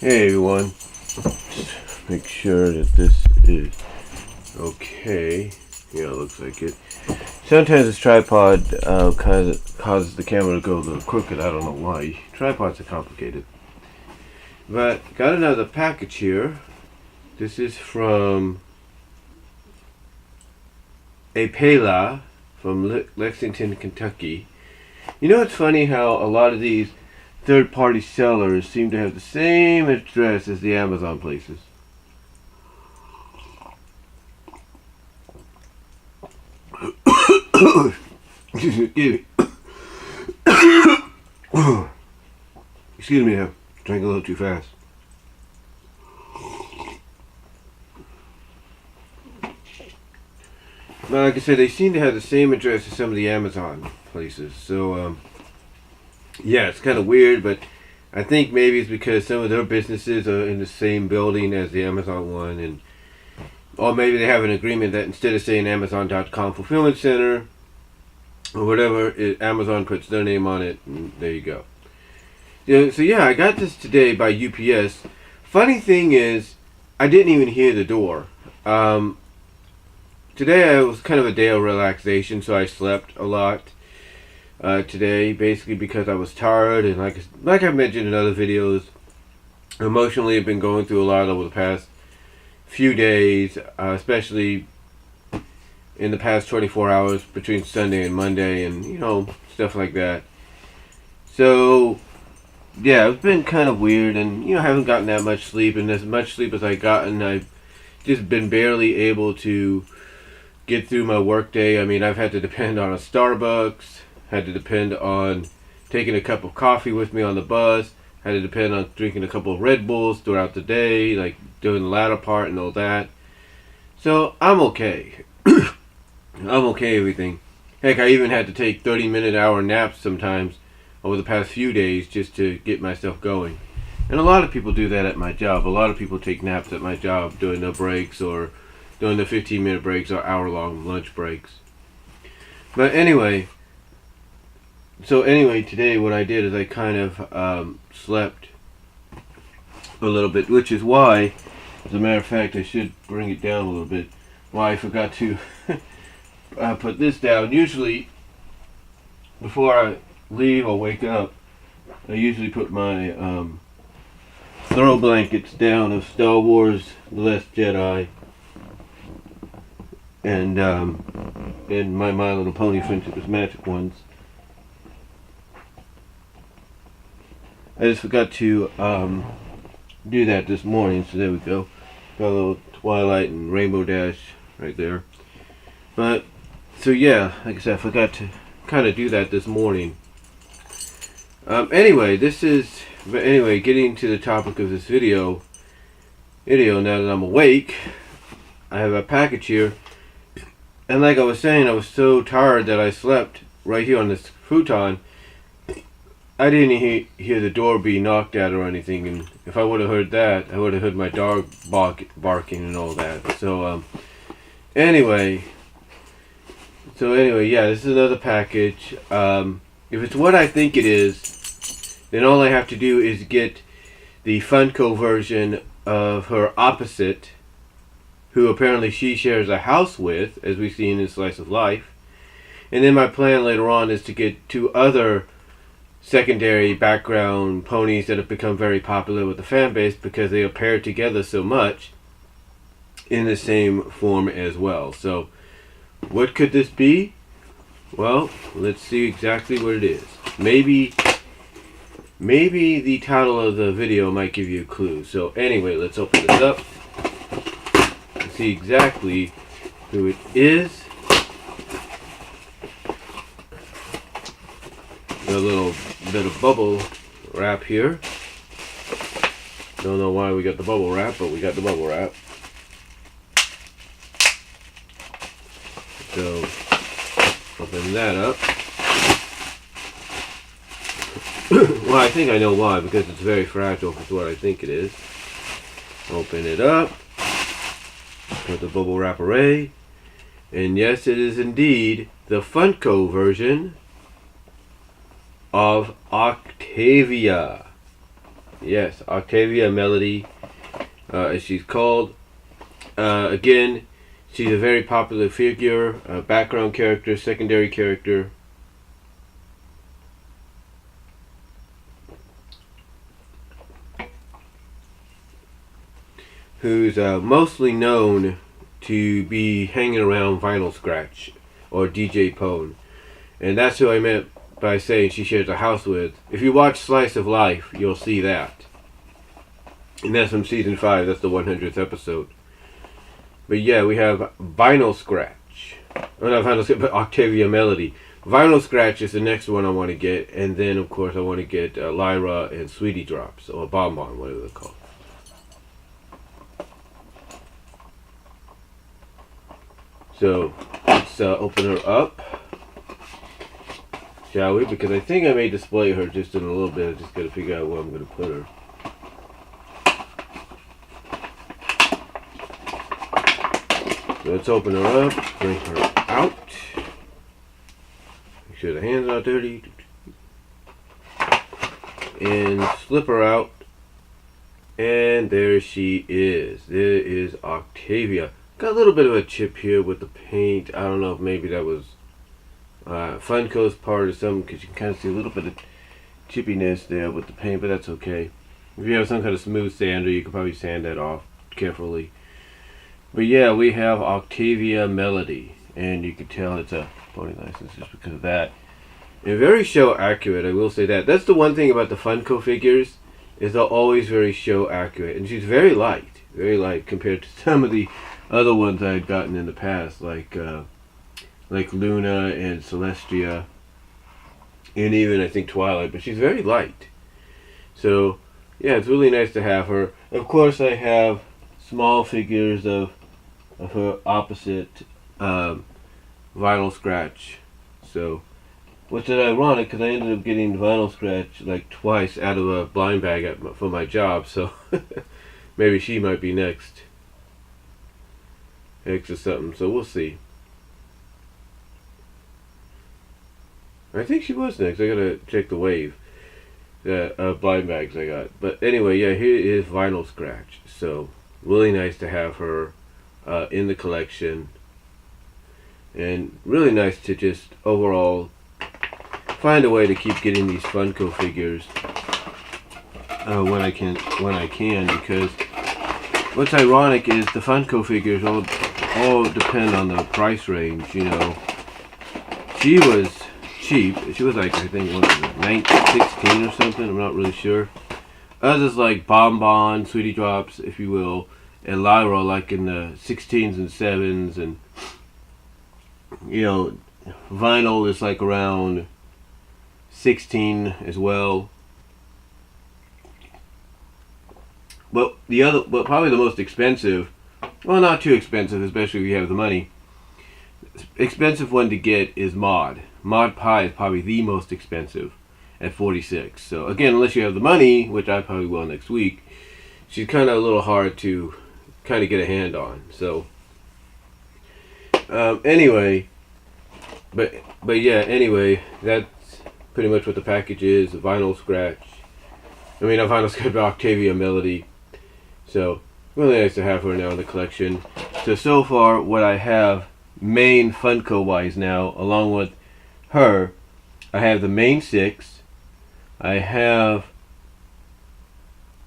Hey everyone, just make sure that this is okay. Yeah, it looks like it. Sometimes this tripod causes the camera to go a little crooked. I don't know why. Tripods are complicated. But got another package here. This is from a Pela from Lexington, Kentucky. You know, it's funny how a lot of these third-party sellers seem to have the same address as the Amazon places. Excuse me. Excuse me, I drank a little too fast. But like I said, they seem to have the same address as some of the Amazon places. So, yeah, it's kind of weird, but I think maybe it's because some of their businesses are in the same building as the Amazon one, or maybe they have an agreement that instead of saying Amazon.com Fulfillment Center or whatever, Amazon puts their name on it, and there you go. So yeah, I got this today by UPS. Funny thing is, I didn't even hear the door. Today it was kind of a day of relaxation, so I slept a lot. Today, basically because I was tired, and like I've mentioned in other videos, emotionally I've been going through a lot over the past few days, especially in the past 24 hours between Sunday and Monday, and stuff like that. So yeah, it's been kind of weird, and I haven't gotten that much sleep, and as much sleep as I've gotten, I've just been barely able to get through my work day. I mean, I've had to depend on a Starbucks, had to depend on taking a cup of coffee with me on the bus, had to depend on drinking a couple of Red Bulls throughout the day, like doing the latter part and all that. So I'm okay. I'm okay, everything. Heck, I even had to take 30-minute hour naps sometimes over the past few days just to get myself going. And a lot of people do that at my job. A lot of people take naps at my job during their breaks, or during the 15-minute breaks or hour-long lunch breaks. But anyway, today what I did is I kind of slept a little bit, which is why, as a matter of fact, I should bring it down a little bit, why I forgot to put this down. Usually, before I leave or wake up, I usually put my throw blankets down of Star Wars The Last Jedi and my My Little Pony Friendship is Magic ones. I just forgot to do that this morning, so there we go. Got a little Twilight and Rainbow Dash right there. But, so yeah, like I said, I forgot to kind of do that this morning. Anyway, getting to the topic of this video, now that I'm awake, I have a package here. And like I was saying, I was so tired that I slept right here on this futon. I didn't hear the door being knocked at or anything, and if I would have heard that, I would have heard my dog barking and all that. So, anyway, yeah, this is another package. If it's what I think it is, then all I have to do is get the Funko version of her opposite, who apparently she shares a house with, as we see in this Slice of Life. And then my plan later on is to get two other secondary background ponies that have become very popular with the fan base because they are paired together so much in the same form as well. So, what could this be? Well, let's see exactly what it is. Maybe the title of the video might give you a clue. So anyway, let's open this up and see exactly who it is. A little bit of bubble wrap here. Don't know why we got the bubble wrap, but we got the bubble wrap. So, open that up. Well, I think I know why, because it's very fragile is what I think it is. Open it up. Put the bubble wrap away. And yes, it is indeed the Funko version of Octavia. Yes, Octavia Melody, as she's called. Again, she's a very popular figure, a background character, secondary character. Who's mostly known to be hanging around Vinyl Scratch or DJ Pone. And that's who I meant by saying she shares a house with. If you watch Slice of Life, you'll see that. And that's from season 5, that's the 100th episode. But yeah, we have Vinyl Scratch. Oh, not Vinyl Scratch, but Octavia Melody. Vinyl Scratch is the next one I want to get. And then, of course, I want to get Lyra and Sweetie Drops, or Bonbon, whatever they're called. So, let's open her up, shall we? Because I think I may display her just in a little bit. I just got to figure out where I'm going to put her. So let's open her up, bring her out. Make sure the hands are not dirty. And slip her out. And there she is. There is Octavia. Got a little bit of a chip here with the paint. I don't know if maybe that was Funko's part or something, because you can kind of see a little bit of chippiness there with the paint, but that's okay. If you have some kind of smooth sander, you can probably sand that off carefully. But yeah, we have Octavia Melody, and you can tell it's a pony license just because of that. And very show accurate, I will say that. That's the one thing about the Funko figures, is they're always very show accurate, and she's very light compared to some of the other ones I had gotten in the past, like Luna and Celestia, and even I think Twilight. But she's very light, so yeah, it's really nice to have her. Of course, I have small figures of her opposite, Vinyl Scratch. So, which is ironic because I ended up getting Vinyl Scratch like twice out of a blind bag for my job. So maybe she might be next. X or something, so we'll see. I think she was next. I gotta check the wave, the blind bags I got. But anyway, yeah, here is Vinyl Scratch. So really nice to have her in the collection, and really nice to just overall find a way to keep getting these Funko figures when I can, because what's ironic is the Funko figures all depend on the price range, you know. She was cheap. She was like, I think, what was it, 16 or something? I'm not really sure. Others like Bonbon, Sweetie Drops, if you will, and Lyra like in the 16s and 7s, and you know, Vinyl is like around 16 as well. But probably the most expensive, well, not too expensive, especially if you have the money. Expensive one to get is Mod. Mod Pie is probably the most expensive at $46. So again, unless you have the money, which I probably will next week, she's kind of a little hard to kind of get a hand on. So anyway, but yeah, anyway, that's pretty much what the package is. Vinyl Scratch. I mean, a Vinyl Scratch, Octavia Melody. So really nice to have her now in the collection. So far, what I have main Funko wise now, along with her, I have the main 6. I have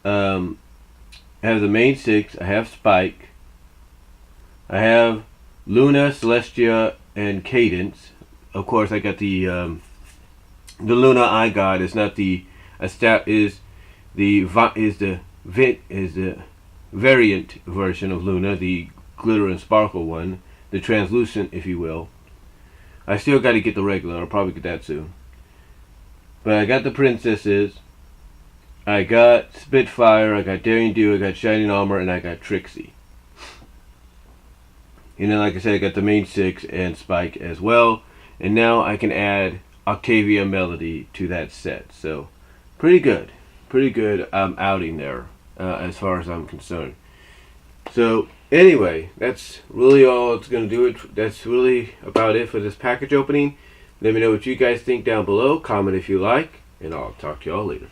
the main 6. I have Spike. I have Luna, Celestia, and Cadence. Of course, I got the Luna I got is not the is the variant version of Luna, the glitter and sparkle one, the translucent, if you will. I still got to get the regular. I'll probably get that soon. But I got the princesses. I got Spitfire. I got Daring Do. I got Shining Armor, and I got Trixie. And then, like I said, I got the main 6 and Spike as well. And now I can add Octavia Melody to that set. So, pretty good outing there, as far as I'm concerned. So anyway, that's really all it's going to do it. That's really about it for this package opening. Let me know what you guys think down below. Comment if you like, and I'll talk to y'all later.